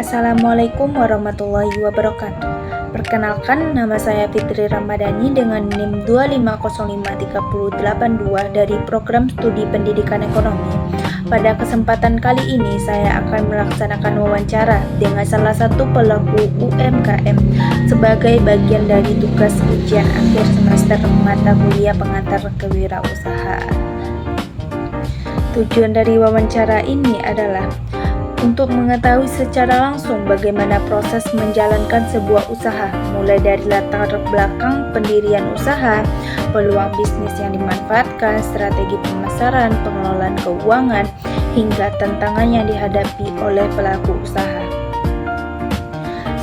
Assalamualaikum warahmatullahi wabarakatuh. Perkenalkan, nama saya Fitri Ramadhani dengan NIM 2505382 dari Program Studi Pendidikan Ekonomi. Pada kesempatan kali ini, saya akan melaksanakan wawancara dengan salah satu pelaku UMKM sebagai bagian dari tugas ujian akhir semester mata kuliah pengantar kewirausahaan. Tujuan dari wawancara ini adalah untuk mengetahui secara langsung bagaimana proses menjalankan sebuah usaha, mulai dari latar belakang pendirian usaha, peluang bisnis yang dimanfaatkan, strategi pemasaran, pengelolaan keuangan, hingga tantangan yang dihadapi oleh pelaku usaha.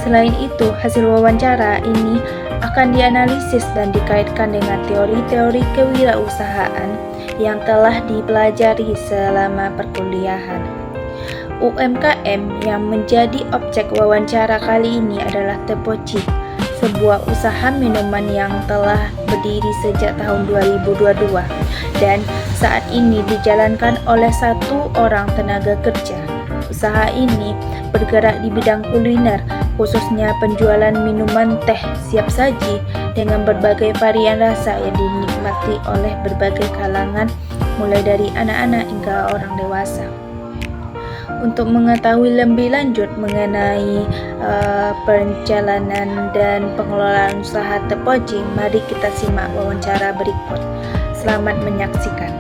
Selain itu, hasil wawancara ini akan dianalisis dan dikaitkan dengan teori-teori kewirausahaan yang telah dipelajari selama perkuliahan. UMKM yang menjadi objek wawancara kali ini adalah Tepoci, sebuah usaha minuman yang telah berdiri sejak tahun 2022 dan saat ini dijalankan oleh satu orang tenaga kerja. Usaha ini bergerak di bidang kuliner, khususnya penjualan minuman teh siap saji dengan berbagai varian rasa yang dinikmati oleh berbagai kalangan, mulai dari anak-anak hingga orang dewasa. Untuk mengetahui lebih lanjut mengenai perjalanan dan pengelolaan usaha Tepoci, mari kita simak wawancara berikut. Selamat menyaksikan.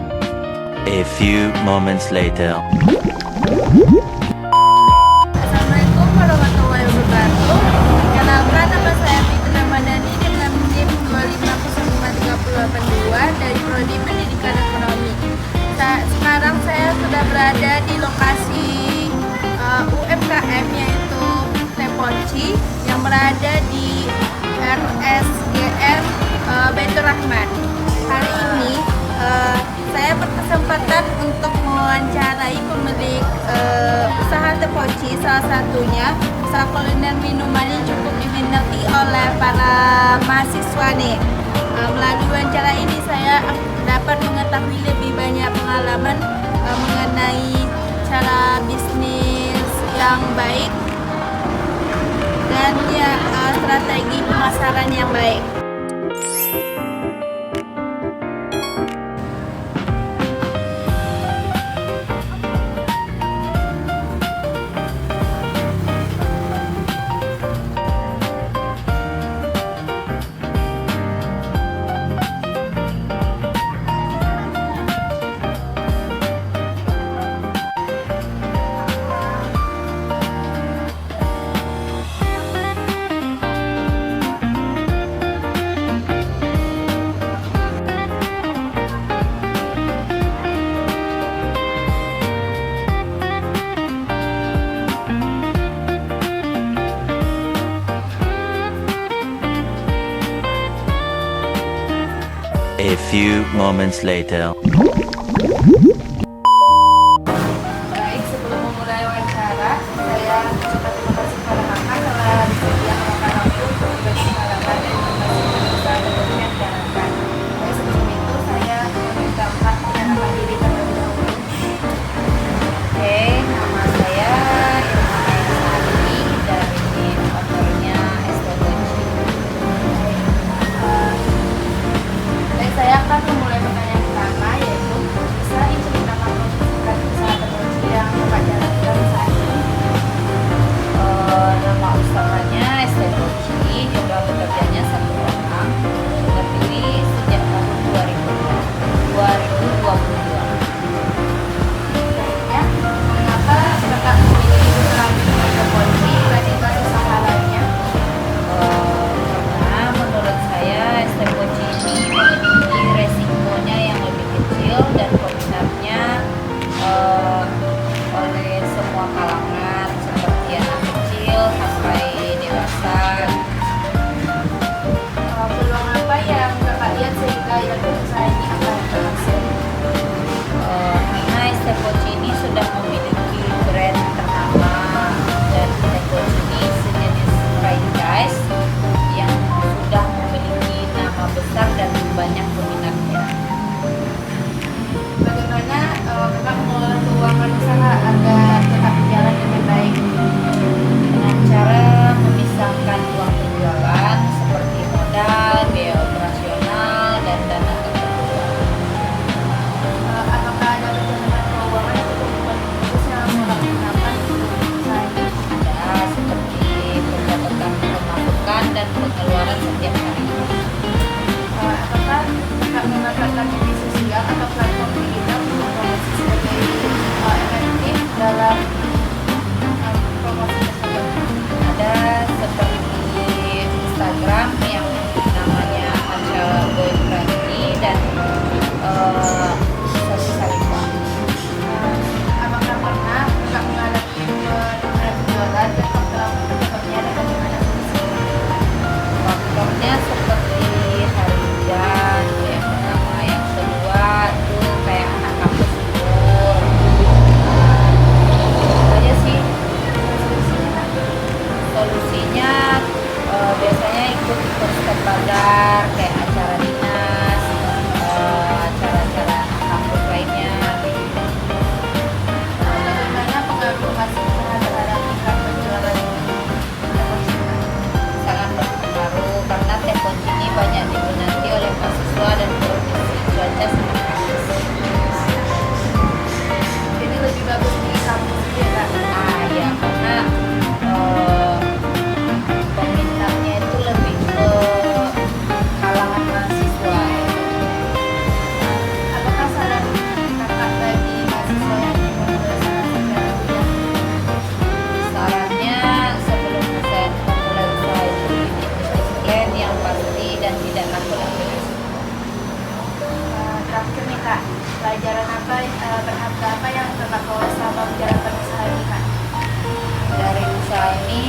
A few moments later. Assalamualaikum warahmatullahi wabarakatuh. Perkenalkan, nama saya Fitri Ramadhani dengan NIM 2505382 dari Prodi Pendidikan Ekonomi. Sekarang saya sudah berada di lokasi UMKM yaitu Tepoci yang berada di RSGM Baitur Rahman. Hari ini saya berkesempatan untuk mewawancarai pemilik usaha Tepoci, salah satunya usaha kuliner minuman yang cukup diminati oleh para mahasiswa nih. Melalui wawancara ini saya dapat mengetahui lebih banyak pengalaman mengenai cara bisnis yang baik dan strategi pemasaran yang baik. A few moments later. Baik, sebelum memulai wawancara, saya ucapkan terima kasih kepada kakak telah bersedia meluangkan waktu untuk berbagi pengalaman dan informasi usaha Tepoci yang dijalankan. Baik, sebelum itu saya meminta kakak mengenalkan diri terlebih dahulu. Oke, nama saya Irma Sari dari autornya Tepoci. Baik, saya akan memulai pertanyaan pertama, yaitu bisa diceritakan proses usaha Tepoci yang kakak jalankan saat ini? Nama usahanya Tepoci, jumlah pekerjanya 1 orang, berdiri sejak tahun 2022. Ya, mengapa kakak memilih usaha Tepoci dibandingkan usaha lainnya? Karena menurut saya Tepoci ini memiliki resikonya yang lebih kecil dan peminatnya oleh semua kalangan seperti anak kecil sampai dewasa. Peluang apa yang kakak lihat sehingga usaha ini akan berhasil? Karena Tepoci ini sudah memiliki brand ternama dan Tepoci ini sejenis franchise yang sudah memiliki nama besar dan banyak peminatnya. Bagaimana kakak mengelola keuangan usaha agar tetap berjalan dengan baik? besar kayak acara dinas, acara-acara kampus lainnya gitu. Bagaimana pengaruh hasil usaha terhadap tingkat penjualan Tepoci? Sangat berpengaruh karena Tepoci ini banyak diminati oleh mahasiswa dan kondisi cuaca sangat bagus. Jadi lebih bagus di kampus ya Kak? Ya karena peminatnya itu lebih ke kalangan mahasiswa. Apakah saran Kakak bagi mahasiswa yang ingin memulai usaha secara kuliah? Sarannya sebelum saya memulai usaha itu disiplin yang pasti dan tidak takut ambil risiko. Terakhir nih Kak, pelajaran apa berharga apa yang Kakak bawa selama menjalankan usaha ini Kak? Dari usaha ini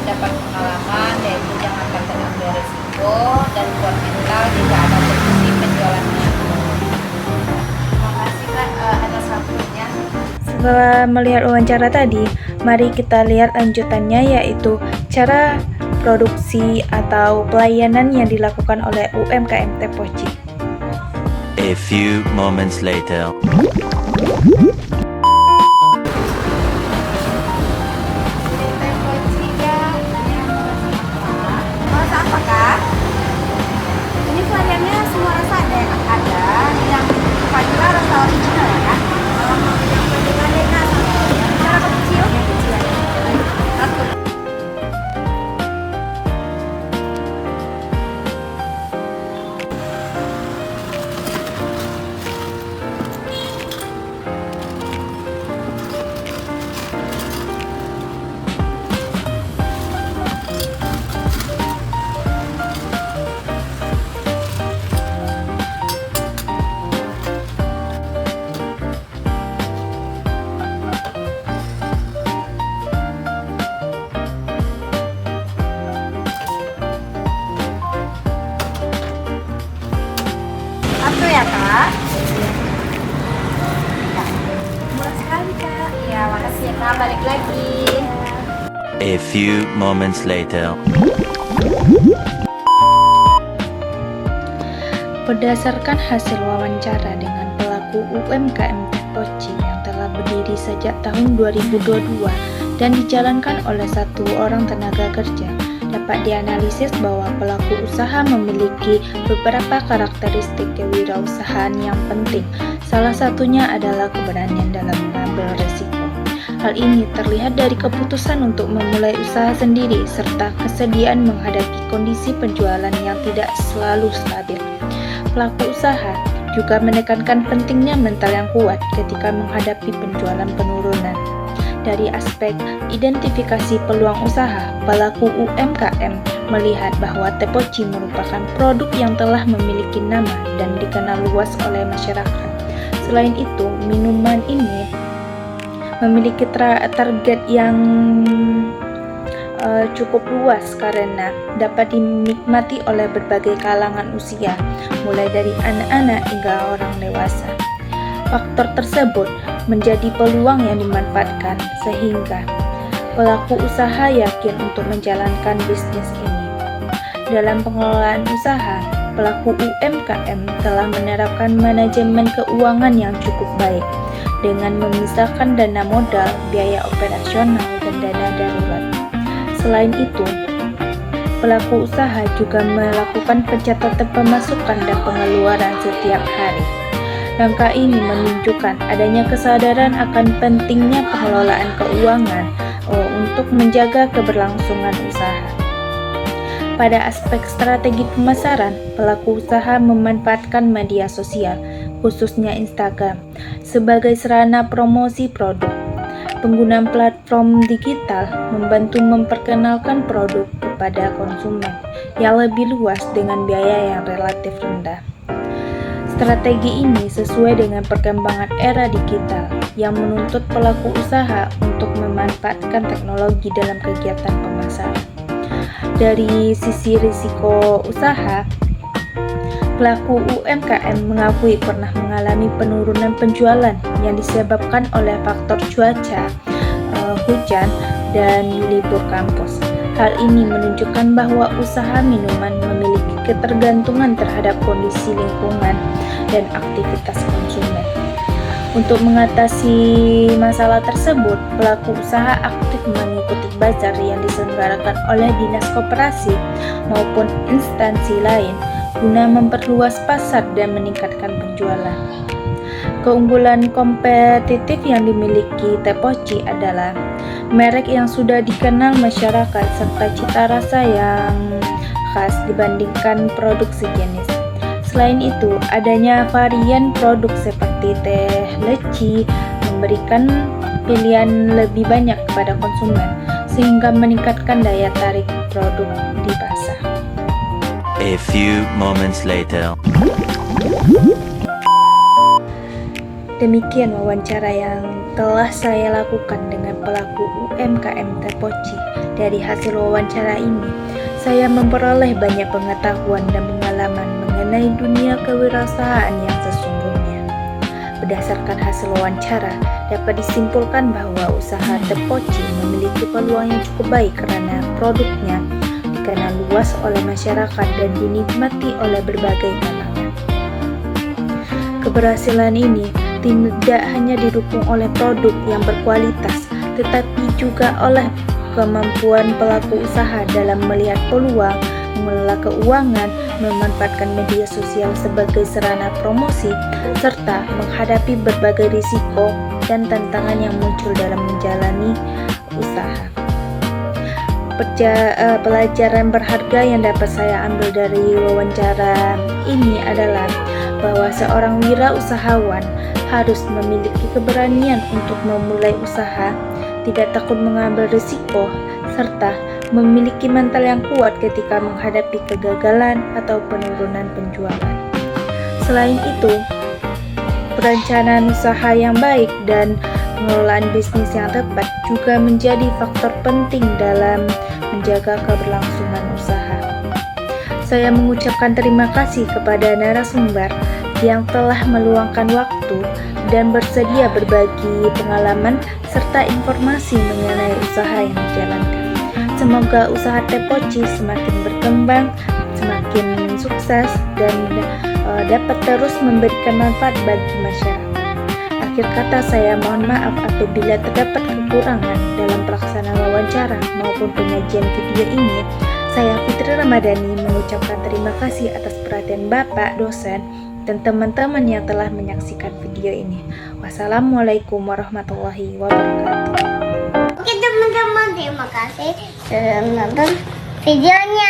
dapat pengalaman, yaitu jangan takut ambil risiko dan kuat mental jika ada kondisi penjualannya. Terima kasih Kak atas waktunya. Setelah melihat wawancara tadi, mari kita lihat lanjutannya, yaitu cara produksi atau pelayanan yang dilakukan oleh UMKM Tepoci. A few moments later. Tepoci ya, rasa apa Kak? Ini variannya semua rasa ada ya Kak? Ada yang vanilla rasa original ya Kak? Yang vanilla cara kecil? Yang kecil ya. Satu. Satu ya Kak? Murah sekali Kak. Ya, makasih ya Kak, balik lagi. A few moments later. Berdasarkan hasil wawancara dengan pelaku UMKM Tepoci yang telah berdiri sejak tahun 2022 dan dijalankan oleh satu orang tenaga kerja, dapat dianalisis bahwa pelaku usaha memiliki beberapa karakteristik kewirausahaan yang penting. Salah satunya adalah keberanian dalam mengambil resiko. Hal ini terlihat dari keputusan untuk memulai usaha sendiri serta kesediaan menghadapi kondisi penjualan yang tidak selalu stabil. Pelaku usaha juga menekankan pentingnya mental yang kuat ketika menghadapi penjualan penurunan. Dari aspek identifikasi peluang usaha, pelaku UMKM melihat bahwa Tepoci merupakan produk yang telah memiliki nama dan dikenal luas oleh masyarakat. Selain itu, minuman ini memiliki target yang cukup luas karena dapat dinikmati oleh berbagai kalangan usia, mulai dari anak-anak hingga orang dewasa. Faktor tersebut menjadi peluang yang dimanfaatkan sehingga pelaku usaha yakin untuk menjalankan bisnis ini. Dalam pengelolaan usaha, pelaku UMKM telah menerapkan manajemen keuangan yang cukup baik dengan memisahkan dana modal, biaya operasional, dan dana darurat. Selain itu, pelaku usaha juga melakukan pencatatan pemasukan dan pengeluaran setiap hari. Langkah ini menunjukkan adanya kesadaran akan pentingnya pengelolaan keuangan untuk menjaga keberlangsungan usaha. Pada aspek strategi pemasaran, pelaku usaha memanfaatkan media sosial, khususnya Instagram, sebagai sarana promosi produk. Penggunaan platform digital membantu memperkenalkan produk kepada konsumen yang lebih luas dengan biaya yang relatif rendah. Strategi ini sesuai dengan perkembangan era digital yang menuntut pelaku usaha untuk memanfaatkan teknologi dalam kegiatan pemasaran. Dari sisi risiko usaha, pelaku UMKM mengakui pernah mengalami penurunan penjualan yang disebabkan oleh faktor cuaca, hujan, dan libur kampus. Hal ini menunjukkan bahwa usaha minuman memiliki ketergantungan terhadap kondisi lingkungan dan aktivitas konsumen. Untuk mengatasi masalah tersebut, pelaku usaha aktif mengikuti bazar yang diselenggarakan oleh dinas koperasi maupun instansi lain guna memperluas pasar dan meningkatkan penjualan. Keunggulan kompetitif yang dimiliki Teh Poci adalah merek yang sudah dikenal masyarakat serta cita rasa yang khas dibandingkan produk sejenis. Selain itu, adanya varian produk seperti teh leci memberikan pilihan lebih banyak kepada konsumen sehingga meningkatkan daya tarik produk di pasar. A few moments later. Demikian wawancara yang telah saya lakukan dengan pelaku UMKM Teh Poci. Dari hasil wawancara ini, saya memperoleh banyak pengetahuan dan pengalaman mengenai dunia kewirausahaan yang sesungguhnya. Berdasarkan hasil wawancara, dapat disimpulkan bahwa usaha Teh Poci memiliki peluang yang cukup baik karena produknya dikenal luas oleh masyarakat dan dinikmati oleh berbagai kalangan. Keberhasilan ini tidak hanya didukung oleh produk yang berkualitas, tetapi juga oleh kemampuan pelaku usaha dalam melihat peluang, mengelola keuangan, memanfaatkan media sosial sebagai sarana promosi, serta menghadapi berbagai risiko dan tantangan yang muncul dalam menjalani usaha. Pelajaran berharga yang dapat saya ambil dari wawancara ini adalah bahwa seorang wirausahawan harus memiliki keberanian untuk memulai usaha, tidak takut mengambil risiko, serta memiliki mental yang kuat ketika menghadapi kegagalan atau penurunan penjualan. Selain itu, perencanaan usaha yang baik dan pengelolaan bisnis yang tepat juga menjadi faktor penting dalam menjaga keberlangsungan usaha. Saya mengucapkan terima kasih kepada narasumber yang telah meluangkan waktu dan bersedia berbagi pengalaman serta informasi mengenai usaha yang dijalankan. Semoga usaha Teh Poci semakin berkembang, semakin sukses, dan dapat terus memberikan manfaat bagi masyarakat. Akhir kata, saya mohon maaf apabila terdapat kekurangan dalam pelaksanaan wawancara maupun penyajian video ini. Saya Fitri Ramadhani mengucapkan terima kasih atas perhatian Bapak, dosen, dan teman-teman yang telah menyaksikan video ini. Wassalamualaikum warahmatullahi wabarakatuh. Oke teman-teman, terima kasih sudah menonton videonya.